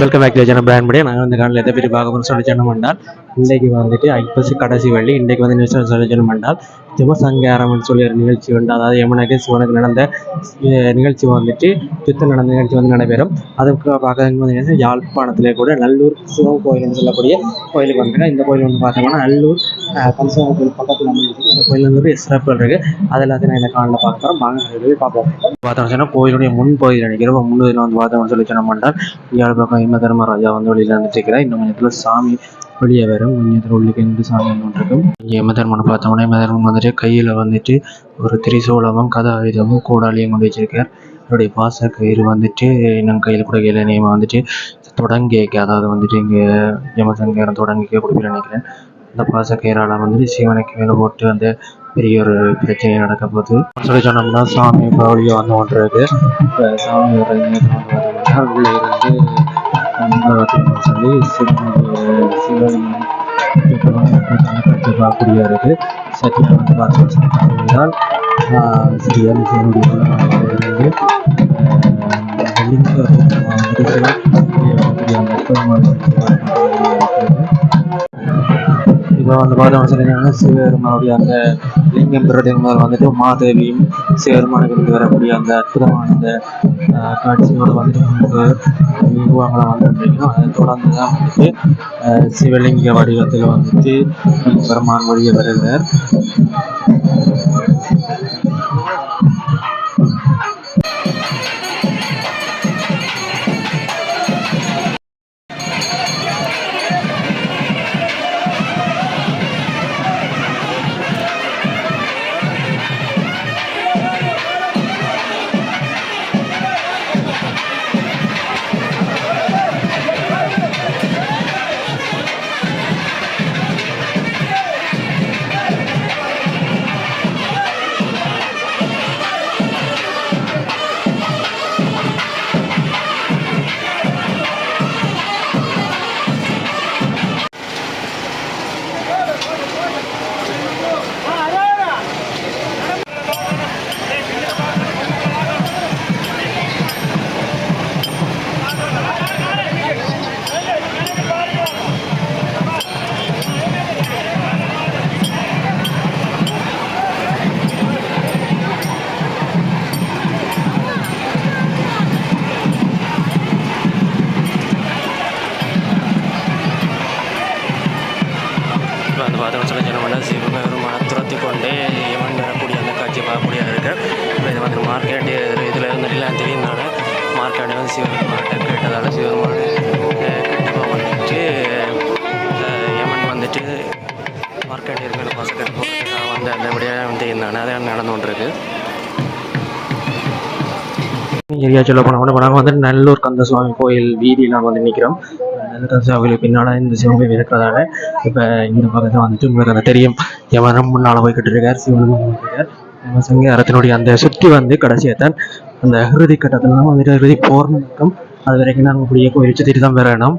Welcome back to channel brand படி நாங்கள் வந்து காலையில் எதை பற்றி பார்க்க போகிறோம் சொல்லி சொன்னோம் என்றால் இன்றைக்கு வந்துட்டு ஐப்பசி கடைசி வள்ளி இன்றைக்கு வந்து நியூஸ் சொல்லி சொன்னோம் என்றால் சிவசங்காரம்னு சொல்லி ஒரு நிகழ்ச்சி உண்டு. அதாவது யமுனைக்கு சிவனுக்கு நடந்த நிகழ்ச்சி வந்துட்டு யுத்தம் நடந்த நிகழ்ச்சி வந்து நடைபெறும். அதுக்கு பார்க்க யாழ்ப்பாணத்திலே கூட நல்லூர் சிவன் கோயில்னு சொல்லக்கூடிய கோயிலுக்கு வந்துருக்கேன். இந்த கோயில் வந்து பார்த்தோம்னா நல்லூர் கம்சவ கோயில் பக்கத்தில் அமைஞ்சிருக்கு. இந்த கோயில் வந்து ஒரு சிறப்புகள் இருக்குது. அது எல்லாத்தையும் நான் இந்த காலையில் பார்க்குறோம். வாங்க பார்ப்போம். பார்த்தோம்னு சொன்னால் கோயிலுடைய முன்பகுதியில் நினைக்கிறோம். முன்பகுதியில் வந்து பார்த்தோம்னு சொல்லி சொன்ன மாட்டால் இந்தியாவில் பக்கம் இம்ம தர்மராஜா வந்து வெளியில் வந்துட்டு இருக்கிறார். இன்னும் கொஞ்சத்தில் சாமி வெளியே வரும். கொஞ்சத்தில் உள்ளுக்கு 2 சாமி ஒன்று இருக்கும். இங்கே யமதர்மனை பார்த்தோம்னா யமதர்மன் வந்துட்டு கையில் வந்துட்டு ஒரு திரிசூலமும் கதாயுதமும் கூடாலியும் கொண்டு வச்சிருக்கார். அவருடைய பாச கயிறு வந்துட்டு இன்னும் கையில் கூட கையில் நேம் வந்துட்டு தொடங்கிக்க, அதாவது வந்துட்டு இங்கே யமசங்கரம் தொடங்கிக்க கொடுக்குறேன் நினைக்கிறேன். அந்த பாச கயிறால் வந்துட்டு சிவனுக்கு மேலே போட்டு அந்த பெரிய ஒரு பிரச்சனை நடக்க போகுது சொல்லி சொன்னோம்னா சாமி பவளியை வந்து ஒன்று இருக்கு. இப்போ சாமி உள்ளே இருந்து சொல்லி சிவன் பார்க்கக்கூடிய இருக்கு. சத்தியம் வந்து பார்த்தீங்கன்னா சிறியன் சிவனுடைய இப்போ வந்து பார்த்தோம் சொல்லிங்கன்னா சிவபெருமானுடைய அந்த லிங்கம் பிரதிகள் வந்துட்டு மாதேவியும் சிவபெருமானுக்கு வரக்கூடிய அந்த அற்புதமான அந்த காட்சியோடு வந்துட்டு உருவங்களை வந்துருக்கணும். அதை தொடர்ந்து தான் வந்துட்டு சிவலிங்க வடிவத்தில் வந்துட்டு பெருமான் வழியே வருகிறார். வந்து பார்த்தோம்னு சொல்லி சொன்னோம்னா சிவபெருமானை துரத்தி கொண்டே யமன் வரக்கூடிய அந்த காட்சி பார்க்கக்கூடியதாக இருக்குது. இப்போ இது வந்து மார்க்கெட்டு இதில் இருந்துட்டுலாம் தெரியுதுனால மார்க்கெட்டு வந்து சிவபெருமான்கிட்ட கேட்டதால் சிவபெருமான் கண்டிப்பாக வந்துட்டு யமன் வந்துட்டு மார்க்கெட்டு இருக்கிற பாசக்கட்டு போகிறதுக்காக வந்து அந்தபடியாக வந்து இருந்தானே அதை நடந்து கொண்டிருக்கு. ஏரியா சொல்ல போனோம்னா நாங்கள் வந்து நல்லூர் கந்தசுவாமி கோயில் வீதியில் நாங்கள் வந்து நிற்கிறோம். கோயிலுக்கு பின்னால் இந்த சிவன் இருக்கிறதால இப்போ இந்த பக்கத்தில் வந்துட்டு உங்களுக்கு அந்த தெரியும் யமனம் முன்னால் போய்கிட்டு இருக்கார். சிவனும் இருக்கார். யமசங்கரத்தினுடைய அந்த சுற்றி வந்து கடைசியாக தான் அந்த இறுதி கட்டத்தில் தான் வந்துட்டு இறுதி போர்ணம் இருக்கும். அது வரைக்கும் நாங்கள் அப்படியே கோயில் சுற்றிட்டு தான் வரணும்.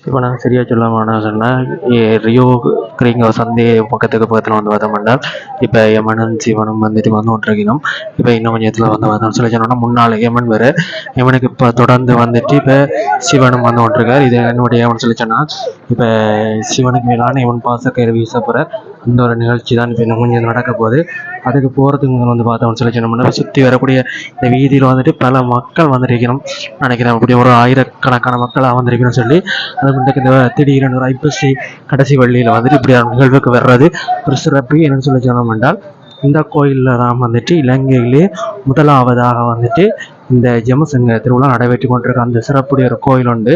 இப்போ நாங்கள் சரியாக சொல்லாமல் சொன்னால் ரியோ கிரீங்க சந்தை பக்கத்தில் வந்து பார்த்தோம்னா இப்போ யமனும் சிவனும் வந்துட்டு வந்து கொண்டிருக்கணும். இப்போ இன்னும் கொஞ்சத்தில் வந்து பார்த்தோம்னு சொல்லி சொன்னோம்னா முன்னாள் யமன் வேறு யமனுக்கு இப்போ தொடர்ந்து வந்துட்டு இப்போ சிவனும் வந்து கொண்டிருக்கார். இது என்னுடைய யமன் சொல்லி சொன்னால் இப்போ சிவனுக்கு மேலான யமன் பாசக்கயிறு வீச போகிற அந்த ஒரு நிகழ்ச்சி தான் இப்போ இன்னும் கொஞ்சம் நடக்க போகுது. அதுக்கு போகிறதுக்கு முதல் வந்து பார்த்தோம்னு சொல்லி சொன்னோம்னா சுற்றி வரக்கூடிய இந்த வீதியில் வந்துட்டு பல மக்கள் வந்துருக்கணும் நினைக்கிறேன். அப்படி ஒரு ஆயிரக்கணக்கான மக்களாக வந்திருக்கணும்னு சொல்லி அது மட்டும் இந்த திடீரென ஒரு ஐப்பசி கடைசி வள்ளியில் வந்துட்டு இப்படி நிகழ்வுக்கு வர்றது ஒரு சிறப்பு. என்னென்னு சொல்லி சொன்னோம் என்றால் இந்த கோயிலில் தான் வந்துட்டு இலங்கையிலே முதலாவதாக வந்துட்டு இந்த ஜெமசங்க திருவிழா நடைபெற்று கொண்டிருக்க அந்த சிறப்புடைய ஒரு கோயில் உண்டு.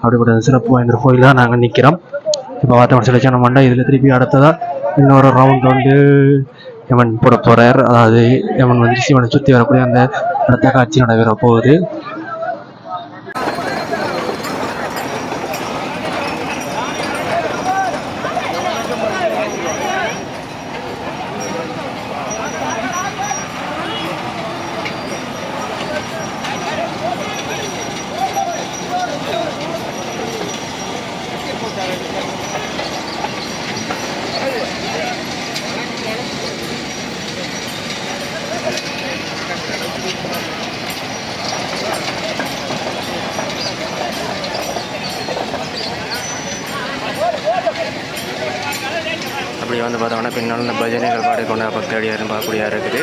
அப்படிப்பட்ட சிறப்பு வாய்ந்த கோயில் தான் நாங்கள் நிற்கிறோம். இப்போ பார்த்தோம்னு சொல்லி சொன்னோம்னா இதில் திருப்பி அடுத்ததாக இன்னொரு ரவுண்ட் வந்து யமன் போட போகிறார். அதாவது யமன் வந்து சிவனை சுற்றி வரக்கூடிய அந்த அடுத்த காட்சி நடைபெற போகுது. அப்படி வந்து பார்த்தோம்னா பின்னால் இந்த பஜனைகள் பாடிக்கொண்ட பக்தடியாரும் பார்க்கக்கூடியா இருக்குது.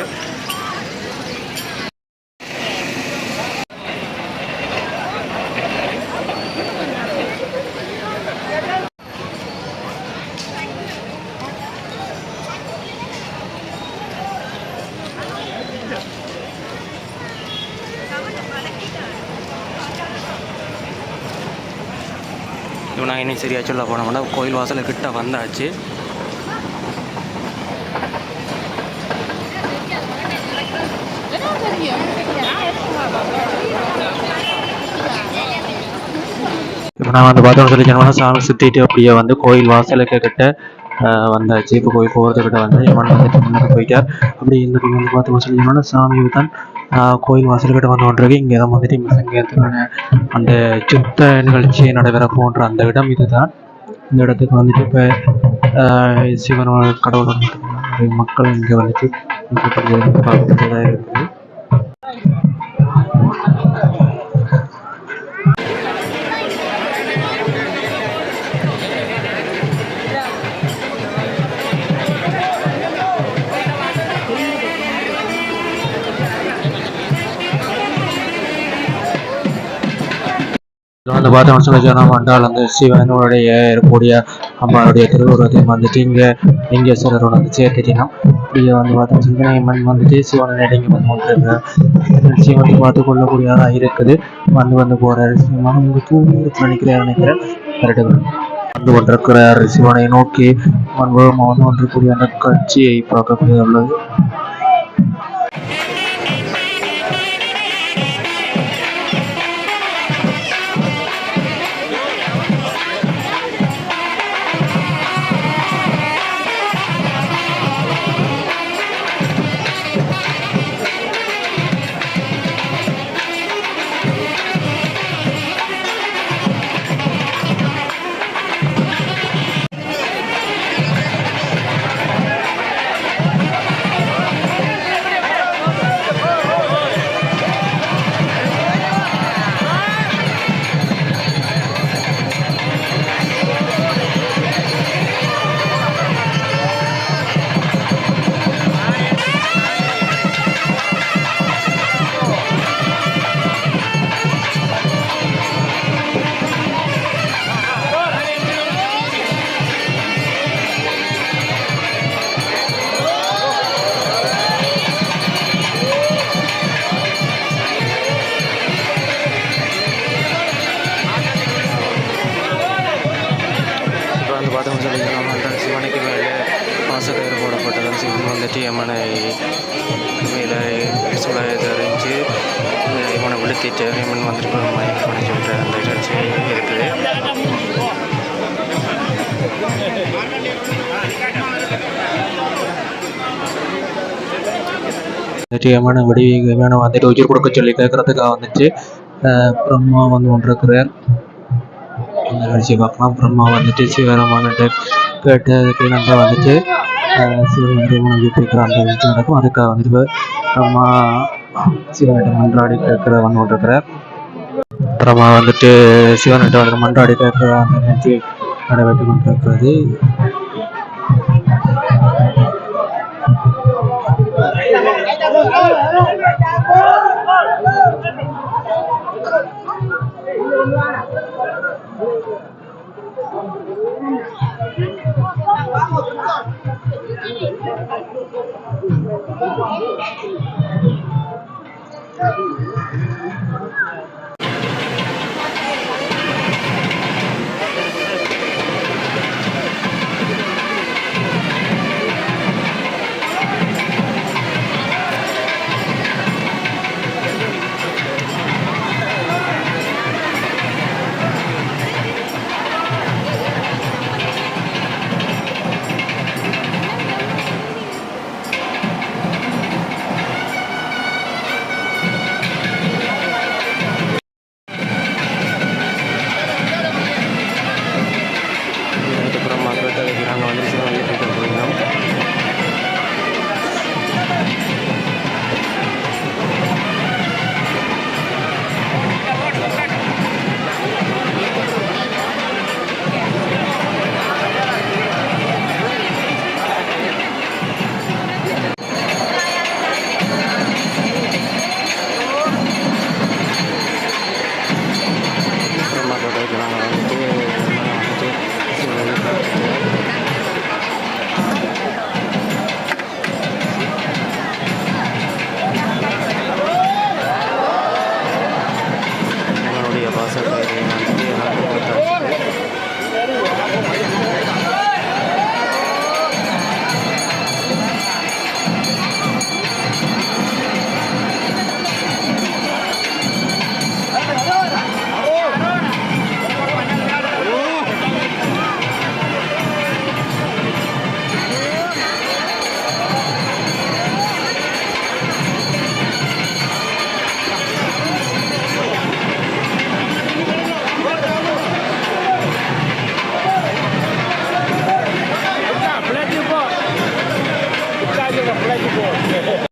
இப்போ நாங்கள் இன்னும் சரியாக சொல்ல போனோம்னா கோயில் வாசலுக்கிட்ட வந்தாச்சு. இப்போ நான் வந்து பார்த்தோம்னு சொல்லி சொன்னோம்னா சாமி சுற்றிட்டு அப்படியே வந்து கோயில் வாசலுக்கு கிட்ட வந்தாச்சு. இப்போ கோயில் போகிறதுக்கிட்ட வந்து யமன் வந்துட்டு முன்னாடி போயிட்டார். அப்படி இந்த வந்து பார்த்தோம்னு சொல்லி சொன்னோம்னா சாமி தான் கோயில் வாசல்கிட்ட வந்து கொண்டிருக்கு. இங்கே தான் வந்துட்டு சங்கீதத்துக்கான அந்த சுத்த நிகழ்ச்சி நடைபெற போன்ற அந்த இடம் இதுதான். இந்த இடத்துக்கு வந்துட்டு இப்போ சிவனோட கடவுளோட மக்கள் இங்கே வந்துட்டு பார்க்கக்கூடியதாக இருக்குது. வந்து பார்த்தோம்னு சொல்லி சொன்னோம் என்றால் அந்த சிவனுடைய இருக்கக்கூடிய அம்மாவுடைய திருவுருவத்தை வந்துட்டு இங்கே லிங்கேஸ்வரரோட வந்து சேர்த்துட்டினோம். இப்படியே வந்து பார்த்தோம் சிவனையம்மன் வந்துட்டு சிவனை நெடுங்கி வந்து கொண்டிருக்கிறார். சிவனை பார்த்து கொள்ளக்கூடியதாக இருக்குது. வந்து போகிறார் சிவமான உங்கள் தூரத்தில் நினைக்கிறேன் கரெக்டுகள் வந்து கொண்டிருக்கிறார். சிவனை நோக்கி வந்து கொண்டிருக்கக்கூடிய அந்த காட்சியை பார்க்கக்கூடிய உள்ளது. சிவனுக்கு மேலே பாசக்கயிறு போடப்பட்டதும் சிவன் வந்துட்டு யமனை மேலே சுளையை தெரிஞ்சு யமனை விழுத்திட்டு யமன் வந்துட்டு மயக்கம் பண்ணிச்சு விட்டு அந்த நிகழ்ச்சி இருக்குது. வந்துட்டு யமனை யமனை வந்துட்டு உயிர் கொடுக்க சொல்லி கேட்கறதுக்காக வந்துட்டு பிரம்மா வந்து கொண்டிருக்கிறார். இந்த நிகழ்ச்சி பார்க்கலாம். அப்புறமா வந்துட்டு சிவபெருமான்கிட்ட கேட்டதுக்கு நம்ம வந்துட்டு சிவன் வந்து உணவு கேட்குற அந்த விஷயம் நடக்கும். அதுக்காக வந்துட்டு அப்புறமா சிவன்கிட்ட மன்றாடி கேட்குற வந்து கொண்டிருக்கிறார். அப்புறமா வந்துட்டு சிவன்கிட்ட வந்து மன்றாடி கேட்குற அந்த நிகழ்ச்சி நடைபெற்று கொண்டிருக்கிறது.